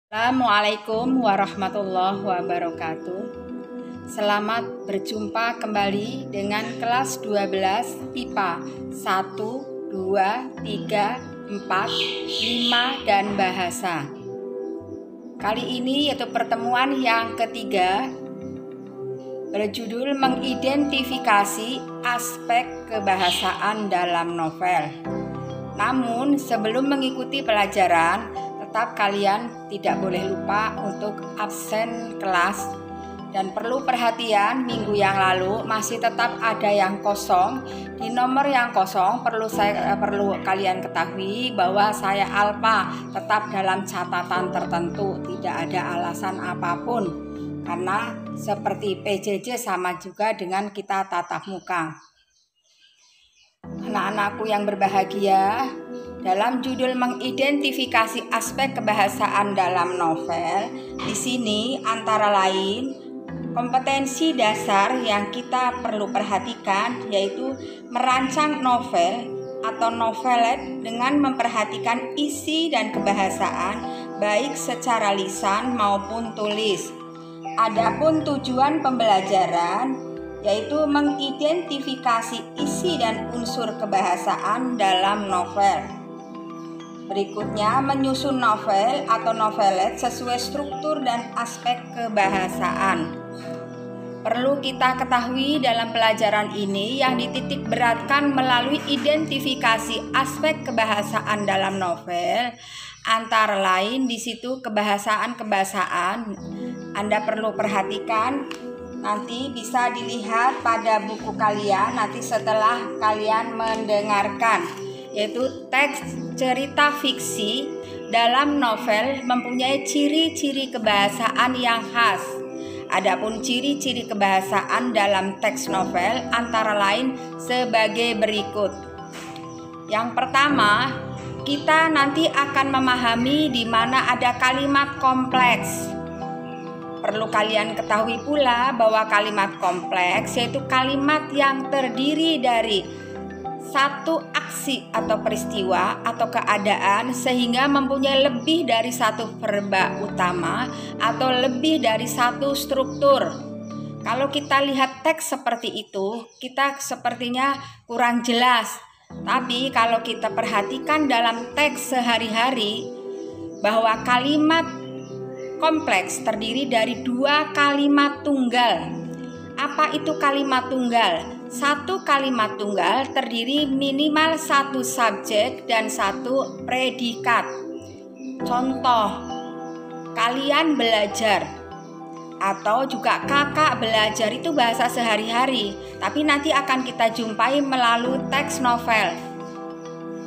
Assalamualaikum warahmatullahi wabarakatuh. Selamat berjumpa kembali dengan kelas 12 IPA 1, 2, 3, 4, 5 dan bahasa. Kali ini yaitu pertemuan yang ketiga berjudul mengidentifikasi aspek kebahasaan dalam novel. Namun sebelum mengikuti pelajaran, tetap kalian tidak boleh lupa untuk absen kelas. Dan perlu perhatian, minggu yang lalu masih tetap ada yang kosong. Di nomor yang kosong perlu kalian ketahui bahwa saya alfa tetap dalam catatan tertentu, tidak ada alasan apapun. Karena seperti PJJ sama juga dengan kita tatap muka. Anak-anakku yang berbahagia, dalam judul mengidentifikasi aspek kebahasaan dalam novel, di sini antara lain kompetensi dasar yang kita perlu perhatikan yaitu merancang novel atau novelet dengan memperhatikan isi dan kebahasaan baik secara lisan maupun tulis. Adapun tujuan pembelajaran yaitu mengidentifikasi isi dan unsur kebahasaan dalam novel. Berikutnya, menyusun novel atau novelet sesuai struktur dan aspek kebahasaan. Perlu kita ketahui dalam pelajaran ini yang dititik beratkan melalui identifikasi aspek kebahasaan dalam novel, antara lain di situ kebahasaan-kebahasaan. Anda perlu perhatikan, nanti bisa dilihat pada buku kalian nanti setelah kalian mendengarkan, yaitu teks cerita fiksi dalam novel mempunyai ciri-ciri kebahasaan yang khas. Adapun ciri-ciri kebahasaan dalam teks novel antara lain sebagai berikut. Yang pertama, kita nanti akan memahami di mana ada kalimat kompleks. Perlu kalian ketahui pula bahwa kalimat kompleks yaitu kalimat yang terdiri dari satu aksi atau peristiwa atau keadaan sehingga mempunyai lebih dari satu verba utama atau lebih dari satu struktur. Kalau kita lihat teks seperti itu, kita sepertinya kurang jelas. Tapi kalau kita perhatikan dalam teks sehari-hari bahwa kalimat kompleks terdiri dari dua kalimat tunggal. Apa itu kalimat tunggal? Satu kalimat tunggal terdiri minimal satu subjek dan satu predikat. Contoh, kalian belajar atau juga kakak belajar itu bahasa sehari-hari, tapi nanti akan kita jumpai melalui teks novel.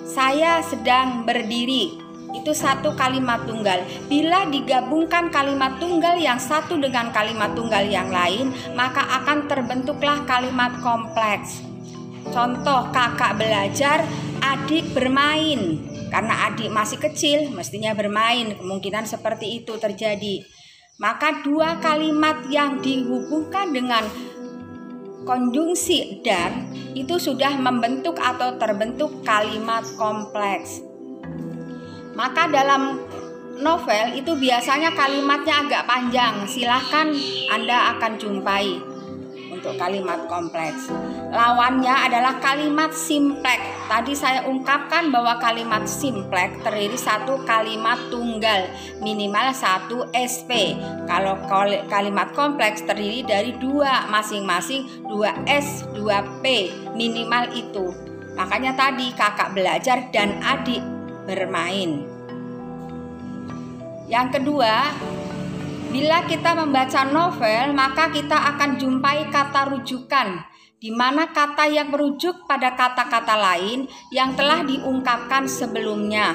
Saya sedang berdiri. Itu satu kalimat tunggal. Bila digabungkan kalimat tunggal yang satu dengan kalimat tunggal yang lain, maka akan terbentuklah kalimat kompleks. Contoh, kakak belajar, adik bermain. Karena adik masih kecil, mestinya bermain. Kemungkinan seperti itu terjadi. Maka dua kalimat yang dihubungkan dengan konjungsi dan itu sudah membentuk atau terbentuk kalimat kompleks. Maka dalam novel itu biasanya kalimatnya agak panjang. Silahkan Anda akan jumpai untuk kalimat kompleks. Lawannya adalah kalimat simplek. Tadi saya ungkapkan bahwa kalimat simplek terdiri satu kalimat tunggal, minimal satu SP. Kalau kalimat kompleks terdiri dari dua, masing-masing 2S, 2P, minimal itu. Makanya tadi kakak belajar dan adik bermain. Yang kedua, bila kita membaca novel, maka kita akan jumpai kata rujukan, di mana kata yang merujuk pada kata-kata lain yang telah diungkapkan sebelumnya.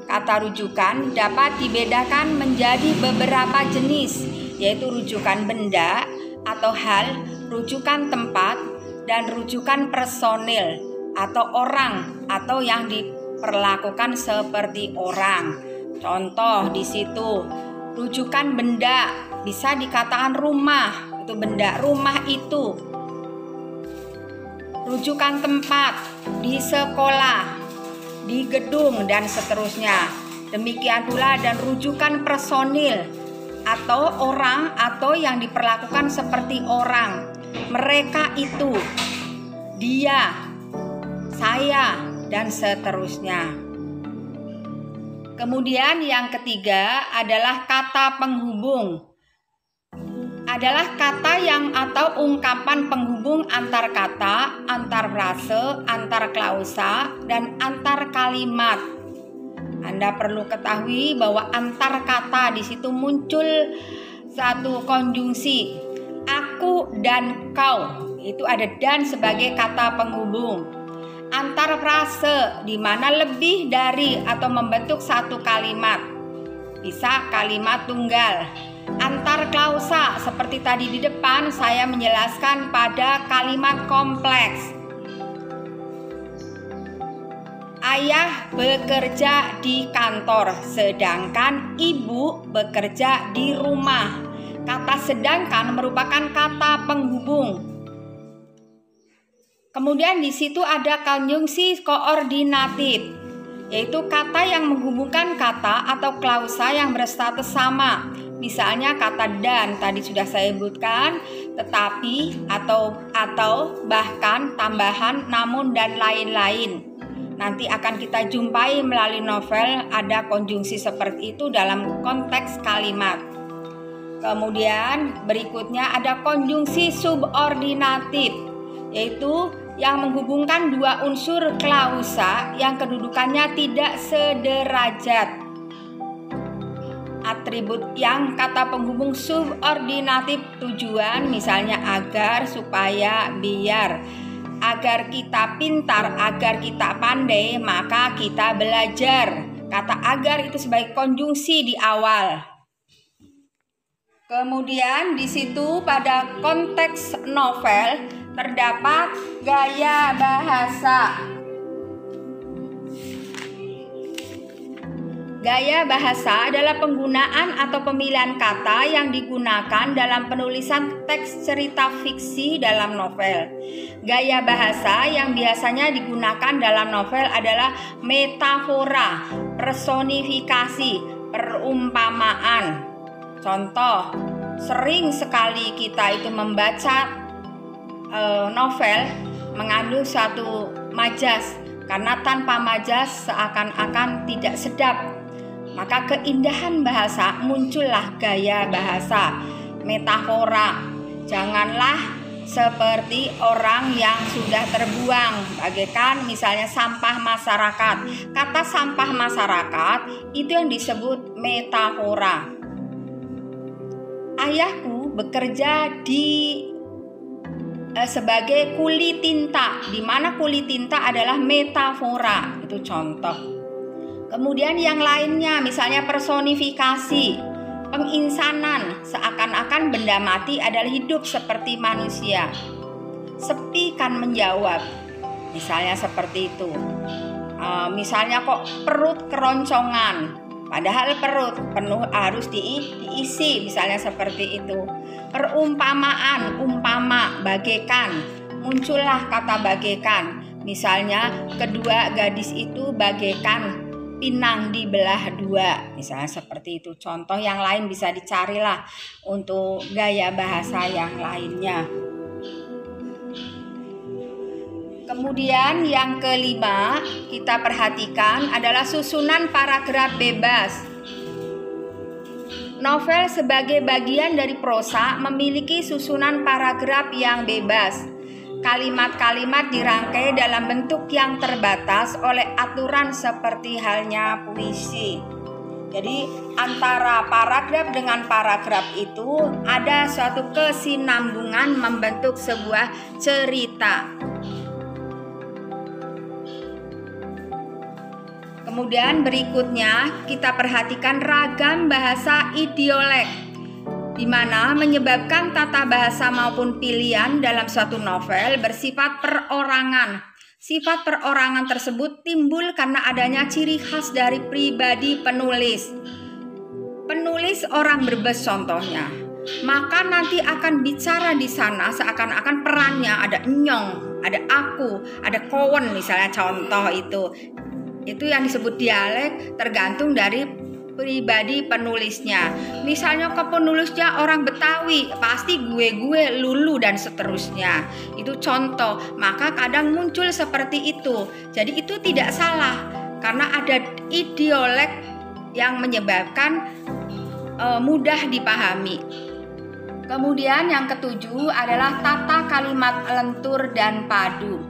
Kata rujukan dapat dibedakan menjadi beberapa jenis, yaitu rujukan benda atau hal, rujukan tempat, dan rujukan personil atau orang atau yang diperlakukan seperti orang. Contoh di situ, rujukan benda bisa dikatakan rumah, itu benda, rumah itu. Rujukan tempat di sekolah, di gedung dan seterusnya. Demikian pula dan rujukan personil atau orang atau yang diperlakukan seperti orang. Mereka itu, dia, saya, dan seterusnya. Kemudian yang ketiga adalah kata penghubung. Adalah kata yang atau ungkapan penghubung antar kata, antar frase, antar klausa, dan antar kalimat. Anda perlu ketahui bahwa antar kata di situ muncul satu konjungsi. Aku dan kau, itu ada dan sebagai kata penghubung. Antar frase di mana lebih dari atau membentuk satu kalimat. Bisa kalimat tunggal. Antar klausa seperti tadi di depan saya menjelaskan pada kalimat kompleks. Ayah bekerja di kantor, sedangkan ibu bekerja di rumah. Kata sedangkan merupakan kata penghubung. Kemudian di situ ada konjungsi koordinatif, yaitu kata yang menghubungkan kata atau klausa yang berstatus sama. Misalnya kata dan tadi sudah saya sebutkan, tetapi atau bahkan, tambahan, namun, dan lain-lain. Nanti akan kita jumpai melalui novel ada konjungsi seperti itu dalam konteks kalimat. Kemudian berikutnya ada konjungsi subordinatif, yaitu yang menghubungkan dua unsur klausa yang kedudukannya tidak sederajat. Atribut yang kata penghubung subordinatif tujuan, misalnya agar, supaya, biar. Agar kita pintar, agar kita pandai, maka kita belajar. Kata agar itu sebagai konjungsi di awal. Kemudian di situ pada konteks novel terdapat gaya bahasa. Gaya bahasa adalah penggunaan atau pemilihan kata yang digunakan dalam penulisan teks cerita fiksi dalam novel. Gaya bahasa yang biasanya digunakan dalam novel adalah metafora, personifikasi, perumpamaan. Contoh, sering sekali kita itu membaca novel mengandung suatu majas, karena tanpa majas seakan-akan tidak sedap. Maka keindahan bahasa muncullah gaya bahasa, metafora. Janganlah seperti orang yang sudah terbuang, bagaikan misalnya sampah masyarakat. Kata sampah masyarakat itu yang disebut metafora. Ayahku bekerja sebagai kuli tinta, di mana kuli tinta adalah metafora, itu contoh. Kemudian yang lainnya misalnya personifikasi, penginsanan, seakan-akan benda mati adalah hidup seperti manusia. Sepi kan menjawab, misalnya seperti itu. Misalnya kok perut keroncongan, padahal perut penuh harus diisi, misalnya seperti itu. Perumpamaan, umpama, bagaikan, muncullah kata bagaikan. Misalnya kedua gadis itu bagaikan pinang dibelah dua, misalnya seperti itu. Contoh yang lain bisa dicarilah untuk gaya bahasa yang lainnya. Kemudian yang kelima kita perhatikan adalah susunan paragraf bebas. Novel sebagai bagian dari prosa memiliki susunan paragraf yang bebas. Kalimat-kalimat dirangkai dalam bentuk yang terbatas oleh aturan seperti halnya puisi. Jadi antara paragraf dengan paragraf itu ada suatu kesinambungan membentuk sebuah cerita. Kemudian berikutnya kita perhatikan ragam bahasa idiolek, di mana menyebabkan tata bahasa maupun pilihan dalam suatu novel bersifat perorangan. Sifat perorangan tersebut timbul karena adanya ciri khas dari pribadi penulis. Penulis orang Brebes contohnya, maka nanti akan bicara di sana seakan-akan perannya ada Enyong, ada aku, ada Kowen misalnya contoh itu. Itu yang disebut dialek tergantung dari pribadi penulisnya. Misalnya ke penulisnya orang Betawi, pasti gue, lulu, dan seterusnya. Itu contoh, maka kadang muncul seperti itu. Jadi itu tidak salah, karena ada idiolek yang menyebabkan mudah dipahami. Kemudian yang ketujuh adalah tata kalimat lentur dan padu.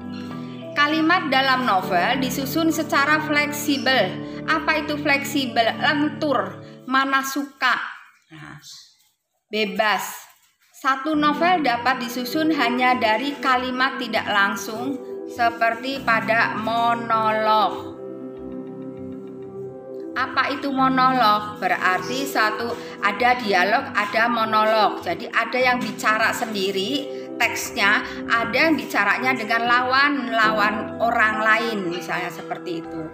Kalimat dalam novel disusun secara fleksibel. Apa itu fleksibel? Lentur, mana suka, bebas. Satu novel dapat disusun hanya dari kalimat tidak langsung seperti pada monolog. Apa itu monolog? Berarti ada dialog, ada monolog. Jadi ada yang bicara sendiri teksnya, ada yang bicaranya dengan lawan orang lain, misalnya seperti itu.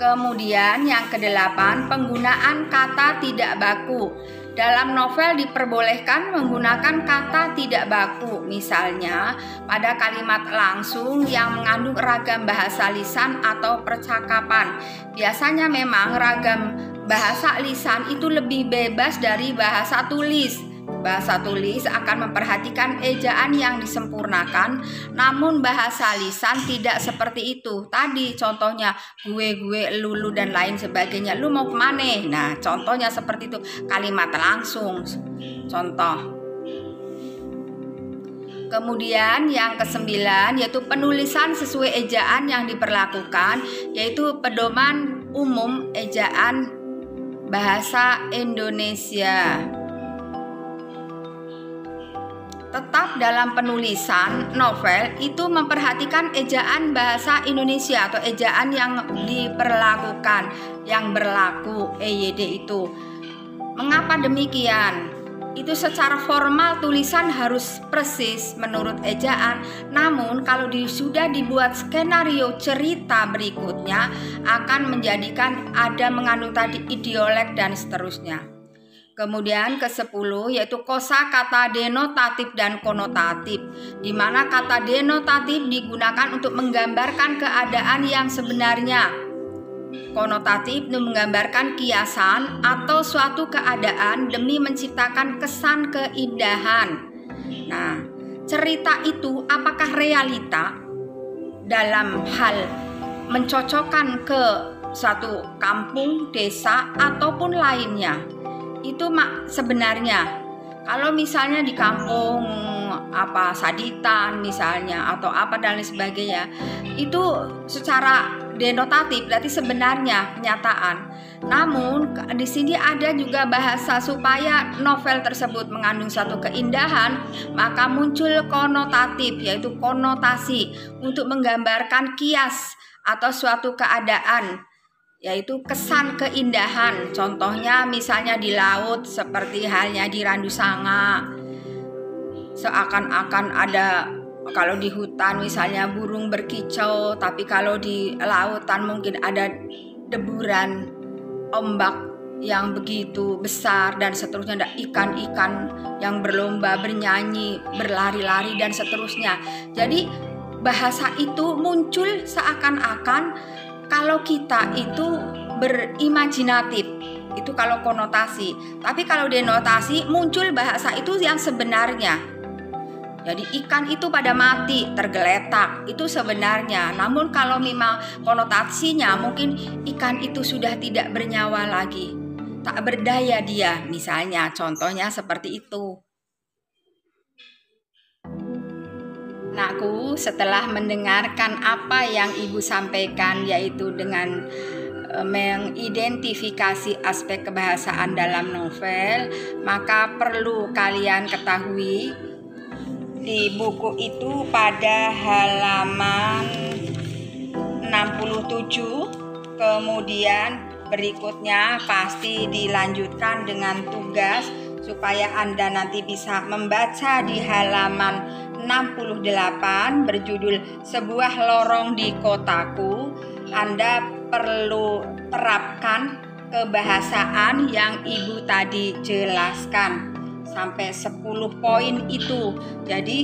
Kemudian yang kedelapan, penggunaan kata tidak baku. Dalam novel diperbolehkan menggunakan kata tidak baku, misalnya pada kalimat langsung yang mengandung ragam bahasa lisan atau percakapan. Biasanya memang ragam bahasa lisan itu lebih bebas dari bahasa tulis. Bahasa tulis akan memperhatikan ejaan yang disempurnakan, namun bahasa lisan tidak seperti itu. Tadi contohnya gue, lulu, dan lain sebagainya. Lu mau kemana? Nah, contohnya seperti itu. Kalimat langsung. Contoh. Kemudian yang kesembilan yaitu penulisan sesuai ejaan yang diperlakukan, yaitu pedoman umum ejaan bahasa Indonesia. Tetap dalam penulisan novel itu memperhatikan ejaan bahasa Indonesia atau ejaan yang diperlakukan, yang berlaku, EYD itu. Mengapa demikian? Itu secara formal tulisan harus persis menurut ejaan, namun kalau sudah dibuat skenario cerita berikutnya akan menjadikan ada mengandung tadi idiolek dan seterusnya. Kemudian ke-10 yaitu kosakata denotatif dan konotatif, di mana kata denotatif digunakan untuk menggambarkan keadaan yang sebenarnya. Konotatif menggambarkan kiasan atau suatu keadaan demi menciptakan kesan keindahan. Nah, cerita itu apakah realita dalam hal mencocokkan ke suatu kampung, desa, ataupun lainnya. Itu sebenarnya kalau misalnya di kampung Saditan misalnya atau apa dan lain sebagainya, itu secara denotatif berarti sebenarnya kenyataan. Namun di sini ada juga bahasa supaya novel tersebut mengandung satu keindahan, maka muncul konotatif yaitu konotasi untuk menggambarkan kias atau suatu keadaan, yaitu kesan keindahan. Contohnya misalnya di laut seperti halnya di Randu Sanga, seakan-akan ada, kalau di hutan misalnya burung berkicau, tapi kalau di lautan mungkin ada deburan ombak yang begitu besar dan seterusnya, ada ikan-ikan yang berlomba, bernyanyi, berlari-lari dan seterusnya. Jadi bahasa itu muncul seakan-akan kalau kita itu berimajinatif, itu kalau konotasi. Tapi kalau denotasi muncul bahasa itu yang sebenarnya. Jadi ikan itu pada mati, tergeletak, itu sebenarnya. Namun kalau memang konotasinya mungkin ikan itu sudah tidak bernyawa lagi, tak berdaya dia, misalnya contohnya seperti itu. Anakku, setelah mendengarkan apa yang ibu sampaikan, yaitu dengan mengidentifikasi aspek kebahasaan dalam novel, maka perlu kalian ketahui di buku itu pada halaman 67, kemudian berikutnya pasti dilanjutkan dengan tugas supaya Anda nanti bisa membaca di halaman 68 berjudul Sebuah Lorong di Kotaku. Anda perlu terapkan kebahasaan yang ibu tadi jelaskan sampai 10 poin itu. Jadi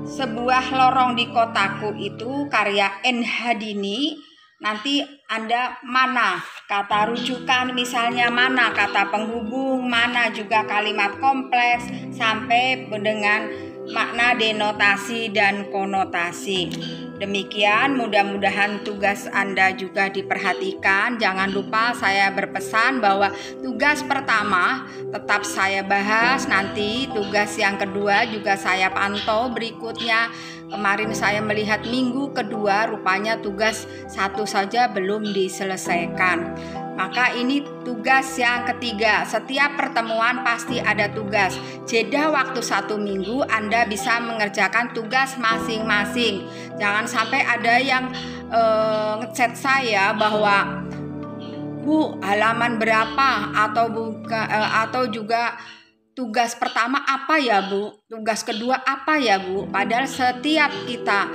Sebuah Lorong di Kotaku itu karya N. Hadini. Nanti Anda mana kata rujukan, misalnya mana kata penghubung, mana juga kalimat kompleks, sampai dengan makna denotasi dan konotasi. Demikian, mudah-mudahan tugas Anda juga diperhatikan. Jangan lupa saya berpesan bahwa tugas pertama tetap saya bahas, nanti tugas yang kedua juga saya pantau berikutnya. Kemarin saya melihat minggu kedua rupanya tugas satu saja belum diselesaikan. Maka ini tugas yang ketiga. Setiap pertemuan pasti ada tugas. Jeda waktu 1 minggu Anda bisa mengerjakan tugas masing-masing. Jangan sampai ada yang ngechat saya bahwa Bu, halaman berapa, atau juga tugas pertama apa ya Bu, tugas kedua apa ya Bu. Padahal setiap kita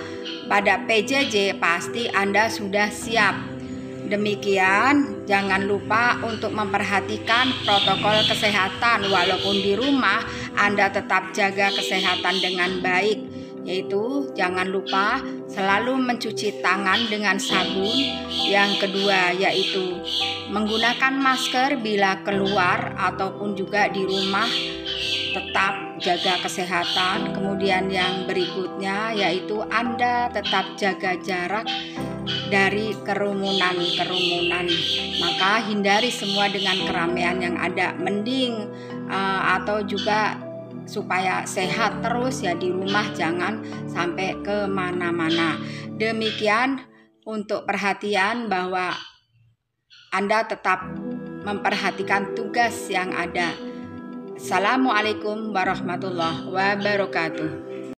pada PJJ pasti Anda sudah siap. Demikian, jangan lupa untuk memperhatikan protokol kesehatan. Walaupun di rumah, Anda tetap jaga kesehatan dengan baik, yaitu jangan lupa selalu mencuci tangan dengan sabun. Yang kedua yaitu menggunakan masker bila keluar ataupun juga di rumah, tetap jaga kesehatan. Kemudian yang berikutnya yaitu Anda tetap jaga jarak dari kerumunan. Maka hindari semua dengan keramaian yang ada. Mending atau juga supaya sehat terus ya di rumah, jangan sampai kemana-mana. Demikian untuk perhatian bahwa Anda tetap memperhatikan tugas yang ada. Assalamualaikum warahmatullahi wabarakatuh.